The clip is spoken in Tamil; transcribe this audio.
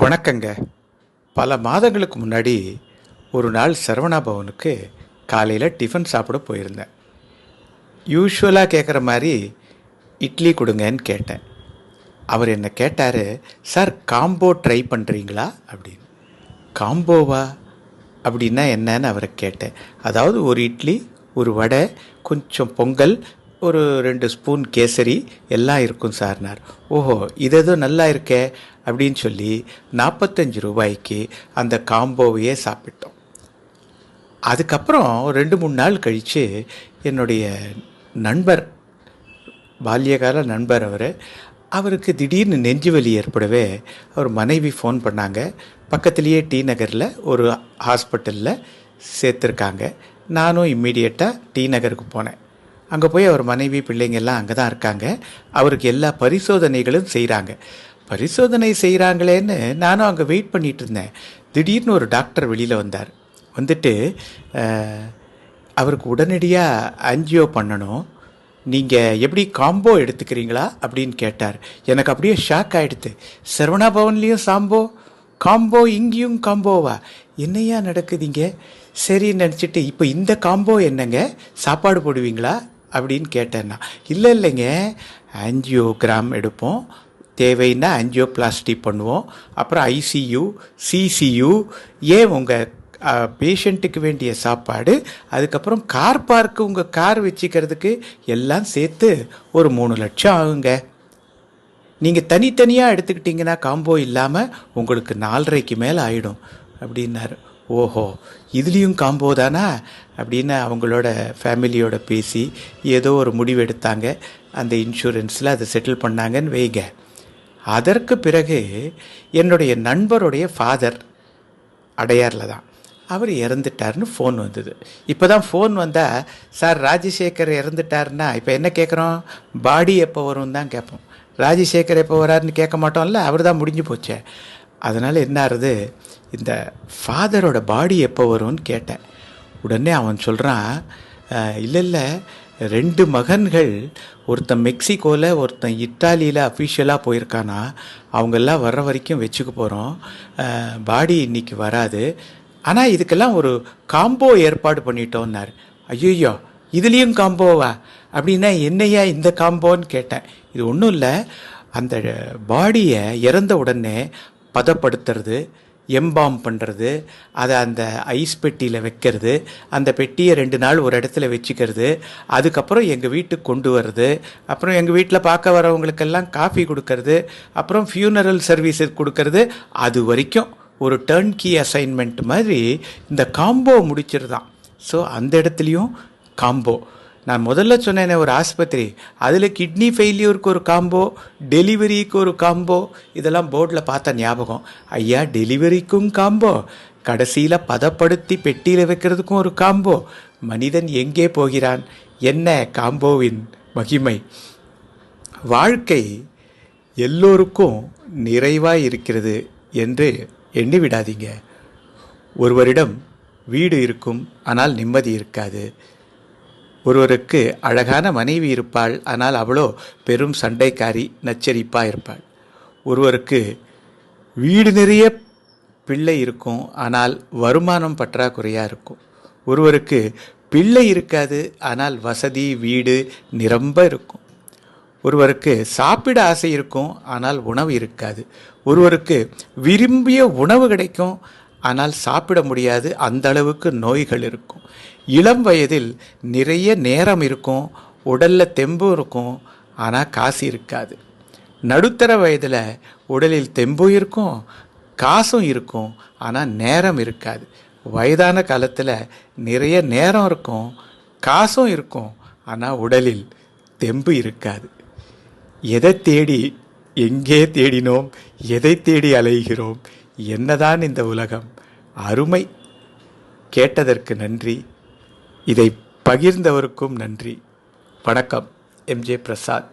வணக்கங்க. பல மாதங்களுக்கு முன்னாடி ஒரு நாள் சரவணா பவனுக்கு காலையில் டிஃபன் சாப்பிட போயிருந்தேன். யூஷுவலாக கேட்குற மாதிரி இட்லி கொடுங்கன்னு கேட்டேன். அவர் என்ன கேட்டார், சார் காம்போ ட்ரை பண்ணுறீங்களா அப்படின்னு. காம்போவா அப்படின்னா என்னன்னு அவரை கேட்டேன். அதாவது ஒரு இட்லி, ஒரு வடை, கொஞ்சம் பொங்கல், ஒரு 2 ஸ்பூன் கேசரி எல்லாம் இருக்கும் சார்னார். ஓஹோ, இது எதுவும் நல்லா இருக்கே அப்படின்னு சொல்லி 45 ரூபாய்க்கு அந்த காம்போவையே சாப்பிட்டோம். அதுக்கப்புறம் 2-3 நாள் கழித்து என்னுடைய நண்பர், பால்யகால நண்பர் அவருக்கு திடீர்னு நெஞ்சு வலி ஏற்படவே அவர் மனைவி ஃபோன் பண்ணாங்க. பக்கத்துலேயே டி நகரில் ஒரு ஹாஸ்பிட்டலில் சேர்த்துருக்காங்க. நானும் இம்மீடியட்டாக டி நகருக்கு போனேன். அங்கே போய் அவர் மனைவி பிள்ளைங்க எல்லாம் அங்கே தான் இருக்காங்க. அவருக்கு எல்லா பரிசோதனைகளும் செய்கிறாங்க. பரிசோதனை செய்கிறாங்களேன்னு நானும் அங்கே வெயிட் பண்ணிகிட்டு இருந்தேன். திடீர்னு ஒரு டாக்டர் வெளியில் வந்தார். வந்துட்டு அவருக்கு உடனடியாக ஆஞ்சியோ பண்ணணும், நீங்கள் எப்படி காம்போ எடுத்துக்கிறீங்களா அப்படின்னு கேட்டார். எனக்கு அப்படியே ஷாக் ஆகிடுது. சரவணா பவன்லேயும் காம்போ, இங்கேயும் காம்போவா? என்னையா நடக்குதுங்க? சரின்னு நினச்சிட்டு, இப்போ இந்த காம்போ என்னங்க, சாப்பாடு போடுவீங்களா அப்படின்னு கேட்டேன்னா, இல்லைங்க, ஆஞ்சியோகிராம் எடுப்போம், தேவைன்னா ஆஞ்சியோபிளாஸ்டி பண்ணுவோம், அப்புறம் ஐசியூ, சிசியூ, ஏன் உங்கள் பேஷண்ட்டுக்கு வேண்டிய சாப்பாடு, அதுக்கப்புறம் கார் பார்க்கு, உங்கள் கார் வச்சுக்கிறதுக்கு எல்லாம் சேர்த்து ஒரு 3 லட்சம் ஆகுங்க. நீங்கள் தனித்தனியாக எடுத்துக்கிட்டிங்கன்னா காம்போ இல்லாமல் உங்களுக்கு 4.5க்கு மேலே ஆகிடும் அப்படின்னாரு. ஓஹோ, இதுலேயும் காம்போ தானா அப்படின்னு அவங்களோட ஃபேமிலியோட பேசி ஏதோ ஒரு முடிவு எடுத்தாங்க. அந்த இன்சூரன்ஸில் அதை செட்டில் பண்ணாங்கன்னு வைங்க. அதற்கு பிறகு என்னுடைய நண்பருடைய ஃபாதர் அடையாரில் தான், அவர் இறந்துட்டார்னு ஃபோன் வந்தது. இப்போ தான் ஃபோன் வந்தால், சார் ராஜசேகர் இறந்துட்டார்னா இப்போ என்ன கேட்குறோம், பாடி எப்போ வரும் தான் கேட்போம். ராஜசேகர் எப்போ வராருன்னு கேட்க மாட்டோம்ல, அவர் தான் முடிஞ்சு போச்சே. அதனால் என்ன ஆகுது, இந்த ஃபாதரோட பாடி எப்போ வரும்னு கேட்டேன். உடனே அவன் சொல்கிறான், இல்லை 2 மகன்கள், ஒருத்தன் மெக்சிகோவில், ஒருத்தன் இத்தாலியில் அஃபிஷியலாக போயிருக்கானா, அவங்கெல்லாம் வர்ற வரைக்கும் வச்சுக்க போகிறோம், பாடி இன்றைக்கி வராது, ஆனால் இதுக்கெல்லாம் ஒரு காம்போ ஏற்பாடு பண்ணிட்டோன்னாரு. ஐயோ, இதுலேயும் காம்போவா அப்படின்னா என்னையா இந்த காம்போன்னு கேட்டேன். இது ஒன்றும் இல்லை, அந்த பாடியை இறந்த உடனே பதப்படுத்துறது, எம்பாம் பண்ணுறது, அதை அந்த ஐஸ் பெட்டியில் வைக்கிறது, அந்த பெட்டியை 2 நாள் ஒரு இடத்துல வச்சுக்கிறது, அதுக்கப்புறம் எங்கள் வீட்டுக்கு கொண்டு வர்றது, அப்புறம் எங்கள் வீட்டில் பார்க்க வரவங்களுக்கெல்லாம் காஃபி கொடுக்கறது, அப்புறம் ஃபியூனரல் சர்வீஸஸ் கொடுக்கறது, அது வரைக்கும் ஒரு டர்ன்கி அசைன்மெண்ட் மாதிரி இந்த காம்போ முடிச்சிருதான். ஸோ அந்த இடத்துலையும் காம்போ. நான் முதல்ல சொன்னேனே ஒரு ஆஸ்பத்திரி, அதில் கிட்னி ஃபெயில்யூருக்கு ஒரு காம்போ, டெலிவரிக்கு ஒரு காம்போ, இதெல்லாம் போர்டில் பார்த்த ஞாபகம். ஐயா, டெலிவரிக்கும் காம்போ, கடைசியில் பதப்படுத்தி பெட்டியில் வைக்கிறதுக்கும் ஒரு காம்போ. மனிதன் எங்கே போகிறான்? என்ன காம்போவின் மகிமை? வாழ்க்கை எல்லோருக்கும் நிறைவாக இருக்கிறது என்று எண்ணி விடாதீங்க. ஒருவரிடம் வீடு இருக்கும், ஆனால் நிம்மதி இருக்காது. ஒருவருக்கு அழகான மனைவி இருப்பாள், ஆனால் அவளோ பெரும் சண்டைக்காரி, நச்சரிப்பாக இருப்பாள். ஒருவருக்கு வீடு நிறைய பிள்ளை இருக்கும், ஆனால் வருமானம் பற்றாக்குறையாக இருக்கும். ஒருவருக்கு பிள்ளை இருக்காது, ஆனால் வசதி, வீடு நிரம்ப இருக்கும். ஒருவருக்கு சாப்பிட ஆசை இருக்கும், ஆனால் உணவு இருக்காது. ஒருவருக்கு விரும்பிய உணவு கிடைக்கும், ஆனால் சாப்பிட முடியாது, அந்த அளவுக்கு நோய்கள் இருக்கும். இளம் வயதில் நிறைய நேரம் இருக்கும், உடலில் தெம்பு இருக்கும், ஆனால் காசு இருக்காது. நடுத்தர வயதில் உடலில் தெம்பு இருக்கும், காசும் இருக்கும், ஆனால் நேரம் இருக்காது. வயதான காலத்தில் நிறைய நேரம் இருக்கும், காசும் இருக்கும், ஆனால் உடலில் தெம்பு இருக்காது. எதை தேடி எங்கே தேடினோம், எதை தேடி அலைகிறோம், என்னதான் இந்த உலகம்? அருமை. கேட்டதற்கு நன்றி. இதை பகிர்ந்தவருக்கும் நன்றி. வணக்கம். எம்ஜே பிரசாத்.